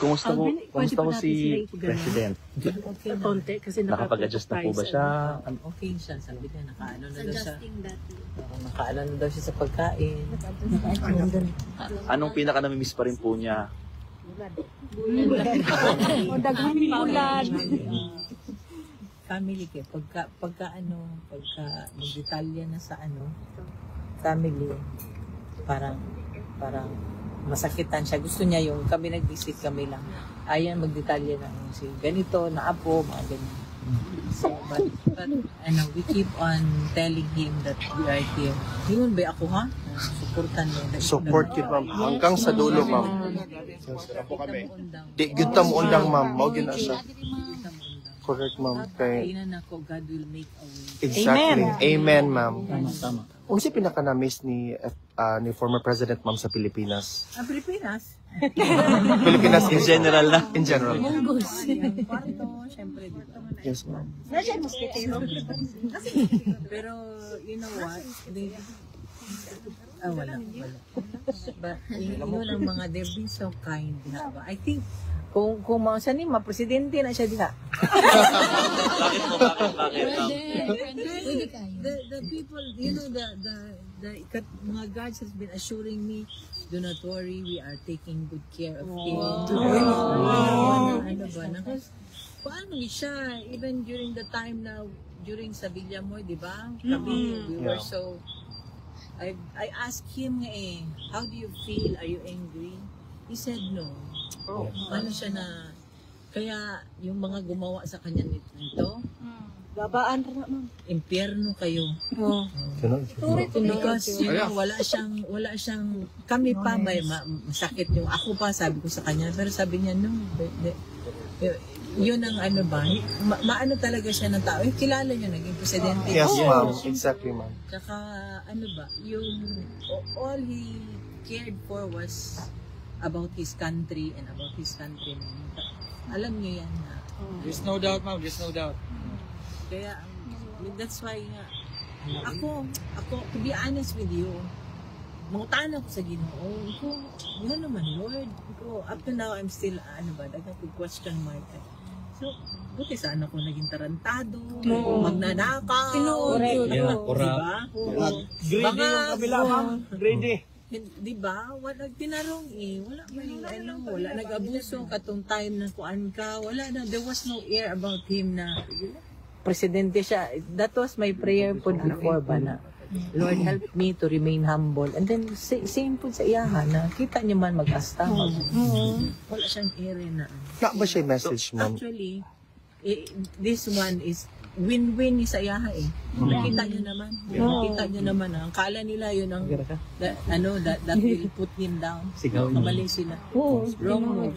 Kumusta po? Kumusta po si President? Okay, konti kasi Nakapag-adjust na po ba siya? Okay siya, sabi niya, nakaano na daw siya. Adjusting dati. Nakaano na daw siya sa pagkain. Anong pinaka-namimiss pa rin po niya? O daghang ulan. Family ke, pagka magdetalya na sa family, parang masakitan siya. Gusto niya yung kami nag-visit kami lang. Ayan, magdetalya na si ganito, na apo, mga ganyan. So, but we keep on telling him that we are here. Yun ba ako ha? Supportan mo. Support yun, ma'am. Hanggang sa dulo, ma'am. Di, gita mo undang, ma'am. Maugin na siya. Correct, ma'am. Okay. God will make a way. Exactly. Amen, ma'am. Tama. Kung siya pinaka-na-miss ni former President, ma'am, sa Pilipinas? Pilipinas? Pilipinas In general na? In general. Munggos. Yung kwarto, syempre, di ba? Yes, ma'am. Pero, you know what? Wala. But, yun ang mga, they've been so kind. I think, kung siya ni presidente na siya diha. Bakit po? The people, you know, the mga guards has been assuring me, do not worry, we are taking good care of him. Ano ba? Paano siya, even during the time na, during sa Villamoy, di ba? Kami, we were so, I asked him how do you feel? Are you angry? He said no. Ano siya na, kaya yung mga gumawa sa kanya nito, Babaan rin ma'am. impyerno kayo. Because, Because wala siyang, kami pa may masakit yung, ako pa sabi ko sa kanya, pero sabi niya, no, yun ang maano talaga siya ng tao. Kilala niyo, naging presidente. yes, ma'am. Exactly, ma'am. Tsaka, yung, all he cared for was about his country and about his countrymen. Alam niyo yan na. There's no doubt, ma'am. There's no doubt. Kaya, that's why ako, to be honest with you, mangutan ako sa Ginoo. Ano naman, Lord? Up to now, I'm still, question mark. So, buti sana ako naging tarantado, magnanakaw. Diba? Greedy yung kabila, ma'am. Greedy. Diba? Wala tinarong wala nag-abuso katong time na kuan ka, wala na, there was no air about him na presidente siya. That was my prayer po before ba na, Lord help me to remain humble. And then same po sa iyahan na kita niyo man mag-asta. Wala siyang air na. Na ba siya message, ma'am? Actually, this one is win-win sa iyaha Nakita niyo naman. Nakita niyo naman. Ang kala nila yun ang that will put him down. Sigaw. Kamali sila. Oo. Wrong.